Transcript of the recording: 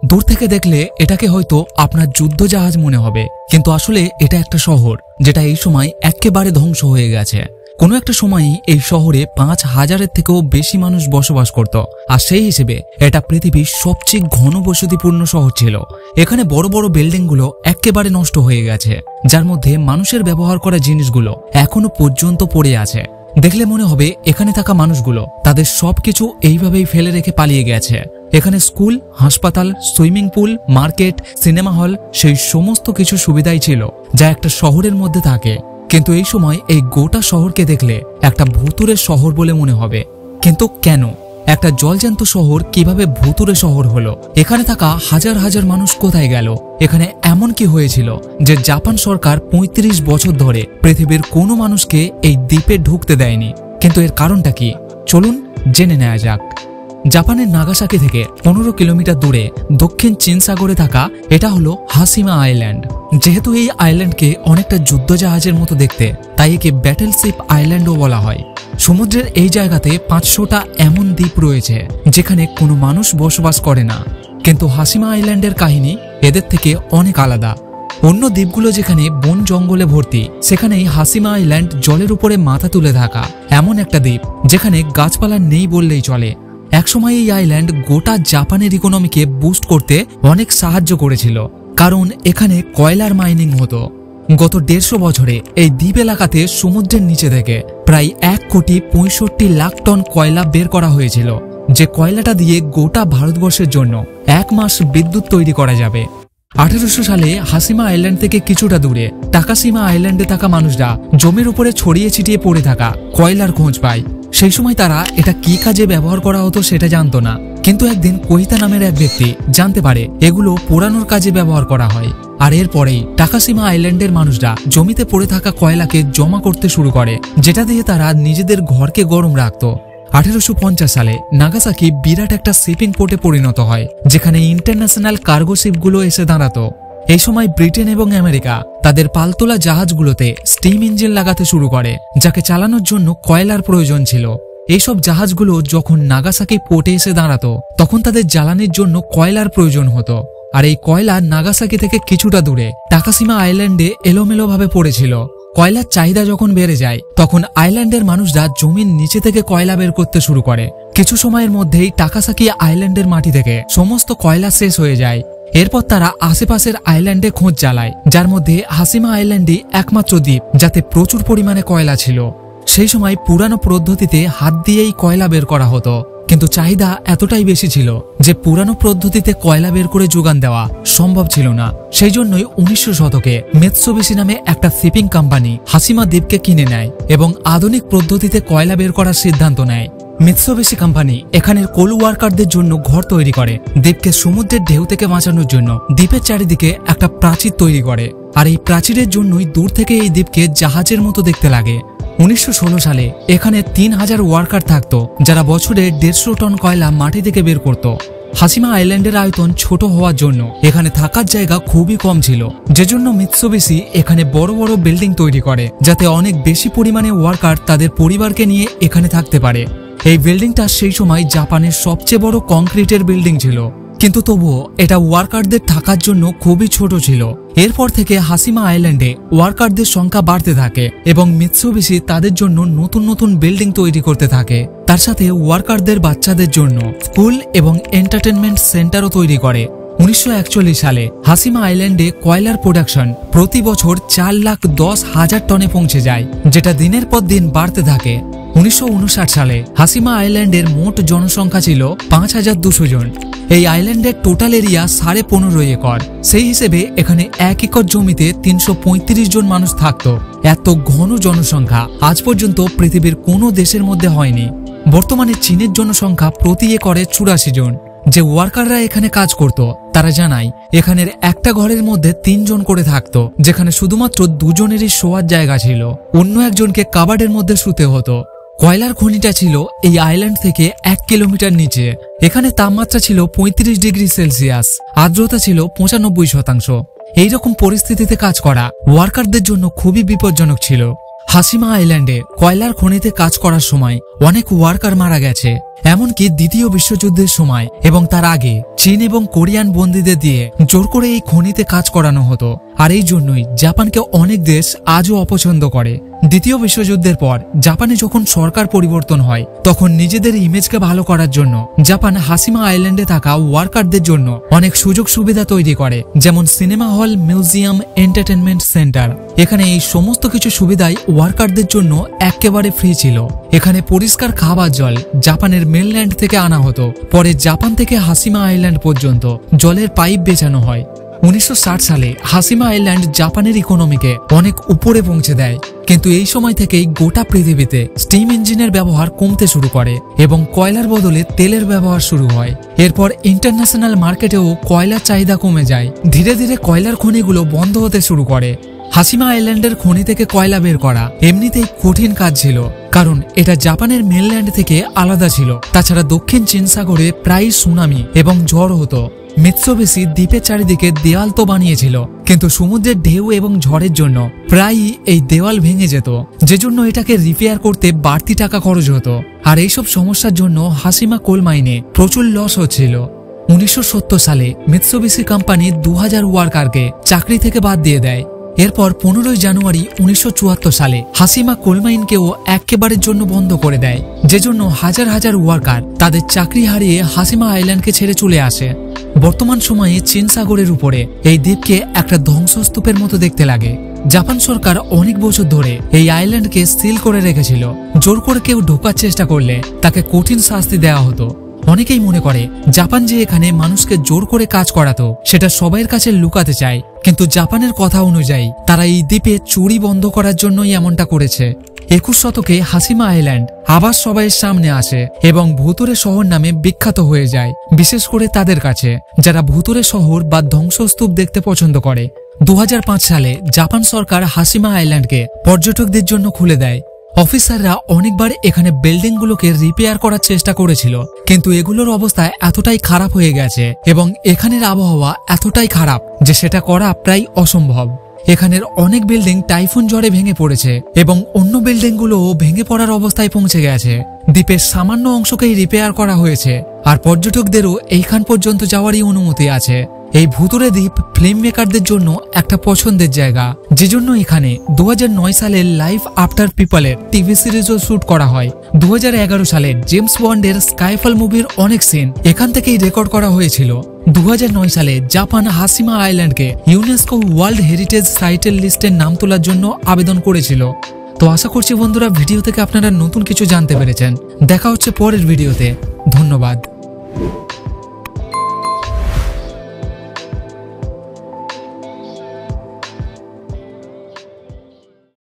দূর থেকে দেখলে এটাকে হয়তো আপনার যুদ্ধ জাহাজ মনে হবে, কিন্তু আসলে এটা একটা শহর যেটা এই সময় একেবারে ধ্বংস হয়ে গেছে। কোনো একটা সময়ই এই শহরে ৫,০০০-এর থেকেও বেশি মানুষ বসবাস করত, আর সেই হিসেবে এটা পৃথিবীর সবচেয়ে ঘনবসতিপূর্ণ শহর ছিল। এখানে বড় বড় বিল্ডিংগুলো একেবারে নষ্ট হয়ে গেছে, যার মধ্যে মানুষের ব্যবহার করা জিনিসগুলো এখনো পর্যন্ত পড়ে আছে। দেখলে মনে হবে এখানে থাকা মানুষগুলো তাদের সবকিছু এইভাবেই ফেলে রেখে পালিয়ে গেছে। এখানে স্কুল, হাসপাতাল, swimming pool, market, cinema hall, সেই সমস্ত কিছু সুবিধাই ছিল যা একটা শহরের মধ্যে থাকে। কিন্তু এই সময় এই গোটা শহরকে দেখলে একটা ভুতুড়ে শহর বলে মনে হবে। কিন্তু কেন একটা জলজ্যান্ত শহর কিভাবে ভুতুড়ে শহর হলো? এখানে থাকা হাজার হাজার মানুষ কোথায় গেল? এখানে এমন কি হয়েছিল যে জাপান সরকার ৩৫ বছর ধরে পৃথিবীর কোনো মানুষকে এই দ্বীপে ঢুকতে দেয়নি? কিন্তু এর কারণটা কি, চলুন জেনে নেওয়া যাক। জাপানের নাগাসাকি থেকে ১৫ কিলোমিটার দূরে দক্ষিণ চীন সাগরে থাকা এটা হলো হাসিমা আইল্যান্ড। যেহেতু এই আইল্যান্ডকে অনেকটা যুদ্ধজাহাজের মতো দেখতে, তাই একে ব্যাটেলশিপ আইল্যান্ডও বলা হয়। সমুদ্রের এই জায়গাতে ৫০০টা এমন দ্বীপ রয়েছে যেখানে কোনো মানুষ বসবাস করে না। কিন্তু হাসিমা আইল্যান্ডের কাহিনী এদের থেকে অনেক আলাদা। অন্য দ্বীপগুলো যেখানে বন জঙ্গলে ভর্তি, সেখানেই হাসিমা আইল্যান্ড জলের উপরে মাথা তুলে থাকা এমন একটা দ্বীপ যেখানে গাছপালা নেই বললেই চলে। একসময় এই আইল্যান্ড গোটা জাপানের ইকোনমিকে বুস্ট করতে অনেক সাহায্য করেছিল, কারণ এখানে কয়লার মাইনিং হতো। গত ১৫০ বছরে এই দ্বীপ এলাকাতে সমুদ্রের নিচে থেকে প্রায় ১,৬৫,০০,০০০ টন কয়লা বের করা হয়েছিল, যে কয়লাটা দিয়ে গোটা ভারতবর্ষের জন্য ১ মাস বিদ্যুৎ তৈরি করা যাবে। ১৮০০ সালে হাসিমা আইল্যান্ড থেকে কিছুটা দূরে টাকাসিমা আইল্যান্ডে থাকা মানুষরা জমির উপরে ছড়িয়ে ছিটিয়ে পড়ে থাকা কয়লার খোঁজ পায়। সেই সময় তারা এটা কি কাজে ব্যবহার করা হতো সেটা জানতো না, কিন্তু একদিন কোহিতা নামের এক ব্যক্তি জানতে পারে এগুলো পোড়ানোর কাজে ব্যবহার করা হয়। আর এরপরেই টাকাসিমা আইল্যান্ডের মানুষরা জমিতে পড়ে থাকা কয়লাকে জমা করতে শুরু করে, যেটা দিয়ে তারা নিজেদের ঘরকে গরম রাখত। ১৮৫০ সালে নাগাসাকি বিরাট একটা শিপিং পোর্টে পরিণত হয়, যেখানে ইন্টারন্যাশনাল কার্গো শিপগুলো এসে দাঁড়াতো। এই সময় ব্রিটেন এবং আমেরিকা তাদের পালতোলা জাহাজগুলোতে স্টিম ইঞ্জিন লাগাতে শুরু করে, যাকে চালানোর জন্য কয়লার প্রয়োজন ছিল। এইসব জাহাজগুলো যখন নাগাসাকি পোর্টে এসে দাঁড়াতো, তখন তাদের জ্বালানির জন্য কয়লার প্রয়োজন হতো। আর এই কয়লা নাগাসাকি থেকে কিছুটা দূরে টাকাসিমা আইল্যান্ডে এলোমেলোভাবে পড়েছিল। কয়লার চাহিদা যখন বেড়ে যায়, তখন আইল্যান্ডের মানুষরা জমির নিচে থেকে কয়লা বের করতে শুরু করে। কিছু সময়ের মধ্যেই টাকাসাকি আইল্যান্ডের মাটি থেকে সমস্ত কয়লা শেষ হয়ে যায়। এরপর তারা আশেপাশের আইল্যান্ডে খোঁজ চালায়, যার মধ্যে হাসিমা আইল্যান্ডই একমাত্র দ্বীপ যাতে প্রচুর পরিমাণে কয়লা ছিল। সেই সময় পুরানো পদ্ধতিতে হাত দিয়েই কয়লা বের করা হতো, কিন্তু চাহিদা এতটাই বেশি ছিল যে পুরানো পদ্ধতিতে কয়লা বের করে যোগান দেওয়া সম্ভব ছিল না। সেই জন্যই ১৯০০ শতকে মিৎসুবিশি নামে একটা শিপিং কোম্পানি হাসিমা দ্বীপকে কিনে নেয় এবং আধুনিক পদ্ধতিতে কয়লা বের করার সিদ্ধান্ত নেয়। মিৎসুবিশি কোম্পানি এখানের কোল ওয়ার্কারদের জন্য ঘর তৈরি করে, দ্বীপকে সমুদ্রের ঢেউ থেকে বাঁচানোর জন্য দ্বীপের চারিদিকে একটা প্রাচীর তৈরি করে। আর এই প্রাচীরের জন্যই দূর থেকে এই দ্বীপকে জাহাজের মতো দেখতে লাগে। ১৯১৬ সালে এখানে ৩,০০০ ওয়ার্কার থাকতো, যারা বছরে ১৫০ টন কয়লা মাটি থেকে বের করত। হাসিমা আইল্যান্ডের আয়তন ছোট হওয়ার জন্য এখানে থাকার জায়গা খুবই কম ছিল, যে জন্য মিৎসুবিশি এখানে বড় বড় বিল্ডিং তৈরি করে, যাতে অনেক বেশি পরিমাণে ওয়ার্কার তাদের পরিবারকে নিয়ে এখানে থাকতে পারে। এই বিল্ডিংটা সেই সময় জাপানের সবচেয়ে বড় কংক্রিটের বিল্ডিং ছিল, কিন্তু তবুও এটা ওয়ার্কারদের থাকার জন্য খুবই ছোট ছিল। এরপর থেকে হাসিমা আইল্যান্ডে ওয়ার্কারদের সংখ্যা বাড়তে থাকে এবং মিৎসুবিশি তাদের জন্য নতুন নতুন বিল্ডিং তৈরি করতে থাকে। তার সাথে ওয়ার্কারদের বাচ্চাদের জন্য স্কুল এবং এন্টারটেনমেন্ট সেন্টারও তৈরি করে। ১৯৪১ সালে হাসিমা আইল্যান্ডে কয়লার প্রোডাকশন প্রতি বছর ৪,১০,০০০ টনে পৌঁছে যায়, যেটা দিনের পর দিন বাড়তে থাকে। ১৯৫৯ সালে হাসিমা আইল্যান্ডের মোট জনসংখ্যা ছিল ৫,২০০ জন। এই আইল্যান্ডের টোটাল এরিয়া ১৫.৫ একর। সেই হিসেবে এখানে ১ একর জমিতে ৩৩৫ জন মানুষ থাকত। এত ঘন জনসংখ্যা আজ পর্যন্ত পৃথিবীর কোনো দেশের মধ্যে হয়নি। বর্তমানে চীনের জনসংখ্যা প্রতি একরে ৮৪ জন। যে ওয়ার্কাররা এখানে কাজ করত তারা জানায় এখানের একটা ঘরের মধ্যে ৩ জন করে থাকতো, যেখানে শুধুমাত্র ২ জনেরই শোয়ার জায়গা ছিল, অন্য একজনকে কাবার্ডের মধ্যে শুতে হতো। কয়লার খনিটা ছিল এই আইল্যান্ড থেকে ১ কিলোমিটার নিচে। এখানে তাপমাত্রা ছিল ৩৫ ডিগ্রি সেলসিয়াস, আর্দ্রতা ছিল ৯৫%। এইরকম পরিস্থিতিতে কাজ করা ওয়ার্কারদের জন্য খুবই বিপজ্জনক ছিল। হাসিমা আইল্যান্ডে কয়লার খনিতে কাজ করার সময় অনেক ওয়ার্কার মারা গেছে। এমনকি দ্বিতীয় বিশ্বযুদ্ধের সময় এবং তার আগে চীন এবং কোরিয়ান বন্দীদের দিয়ে জোর করে এই খনিতে কাজ করানো হতো। আর এই জন্যই জাপানকে অনেক দেশ আজও অপছন্দ করে। দ্বিতীয় বিশ্বযুদ্ধের পর জাপানে যখন সরকার পরিবর্তন হয় তখন নিজেদের ইমেজকে ভালো করার জন্য জাপান হাসিমা আইল্যান্ডে থাকা ওয়ার্কারদের জন্য অনেক সুযোগ সুবিধা তৈরি করে, যেমন cinema hall, museum, entertainment centre. এখানে এই সমস্ত কিছু সুবিধাই ওয়ার্কারদের জন্য একেবারে ফ্রি ছিল। এখানে পরিষ্কার খাবার জল জাপানের মেনল্যান্ড থেকে আনা হতো। পরে জাপান থেকে হাসিমা আইল্যান্ড পর্যন্ত জলের পাইপ বেচানো হয়। 1960 সালে হাসিমা আইল্যান্ড জাপানের ইকোনমিকে অনেক উপরে পৌঁছে দেয়, কিন্তু এই সময় থেকেই গোটা পৃথিবীতে স্টিম ইঞ্জিনের ব্যবহার কমতে শুরু করে এবং কয়লার বদলে তেলের ব্যবহার শুরু হয়। এরপর ইন্টারন্যাশনাল মার্কেটেও কয়লার চাহিদা কমে যায়। ধীরে ধীরে কয়লার খনিগুলো বন্ধ হতে শুরু করে। হাসিমা আইল্যান্ডের খনি থেকে কয়লা বের করা এমনিতেই কঠিন কাজ ছিল, কারণ এটা জাপানের মেনল্যান্ড থেকে আলাদা ছিল। তাছাড়া দক্ষিণ চীন সাগরে প্রায় সুনামি এবং ঝড় হতো। মিৎসুবিশি দ্বীপের চারিদিকে দেওয়াল তো বানিয়েছিল, কিন্তু সমুদ্রের ঢেউ এবং ঝড়ের জন্য প্রায়ই এই দেওয়াল ভেঙে যেত, যেজন্য এটাকে রিপেয়ার করতে বাড়তি টাকা খরচ হতো। আর এইসব সমস্যার জন্য হাসিমা কোল মাইনে প্রচুর লস হচ্ছিল। 1970 সালে মিৎসুবিশি কোম্পানি 2000 ওয়ার্কারকে চাকরি থেকে বাদ দিয়ে দেয়। এরপর 15 জানুয়ারি 1974 সালে হাসিমা কোলমাইনকেও একেবারের জন্য বন্ধ করে দেয়, যেজন্য হাজার হাজার ওয়ার্কার তাদের চাকরি হারিয়ে হাসিমা আইল্যান্ডকে ছেড়ে চলে আসে। বর্তমান সময়ে চীন সাগরের উপরে এই দ্বীপকে একটা ধ্বংসস্তূপের মতো দেখতে লাগে। জাপান সরকার অনেক বছর ধরে এই আইল্যান্ডকে সিল করে রেখেছিল। জোর করে কেউ ঢোকার চেষ্টা করলে তাকে কঠিন শাস্তি দেওয়া হতো। অনেকেই মনে করে জাপান যে এখানে মানুষকে জোর করে কাজ করাতো সেটা সবাইয়ের কাছে লুকাতে চায়, কিন্তু জাপানের কথা অনুযায়ী তারা এই দ্বীপে চুরি বন্ধ করার জন্যই এমনটা করেছে। 21 শতকে হাসিমা আইল্যান্ড আবার সবাইয়ের সামনে আসে এবং ভুতুরে শহর নামে বিখ্যাত হয়ে যায়, বিশেষ করে তাদের কাছে যারা ভুতুরে শহর বা ধ্বংসস্তূপ দেখতে পছন্দ করে। 2005 সালে জাপান সরকার হাসিমা আইল্যান্ডকে পর্যটকদের জন্য খুলে দেয়। অফিসাররা অনেকবার এখানে বিল্ডিংগুলোকে রিপেয়ার করার চেষ্টা করেছিল, কিন্তু এগুলোর অবস্থা এতটাই খারাপ হয়ে গেছে এবং এখানের আবহাওয়া এতটাই খারাপ যে সেটা করা প্রায় অসম্ভব। এখানের অনেক বিল্ডিং টাইফুন ঝড়ে ভেঙে পড়েছে এবং অন্য বিল্ডিংগুলোও ভেঙে পড়ার অবস্থায় পৌঁছে গেছে। দ্বীপের সামান্য অংশকেই রিপেয়ার করা হয়েছে, আর পর্যটকদেরও এইখান পর্যন্ত যাওয়ারই অনুমতি আছে। এই ভুতুরে দ্বীপ ফিল্ম মেকারদের জন্য একটা পছন্দের জায়গা, যেজন্য এখানে 2009 সালে লাইফ আফটার পিপলের টিভি সিরিজও শুট করা হয়। 2011 সালে জেমস বন্ডের স্কাইফল মুভির অনেক সিন এখান থেকেই রেকর্ড করা হয়েছিল। 2009 সালে জাপান হাসিমা আইল্যান্ডকে ইউনেস্কো ওয়ার্ল্ড হেরিটেজ সাইটের লিস্টের নাম তোলার জন্য আবেদন করেছিল। তো আশা করছি বন্ধুরা ভিডিও থেকে আপনারা নতুন কিছু জানতে পেরেছেন। দেখা হচ্ছে পরের ভিডিওতে। ধন্যবাদ।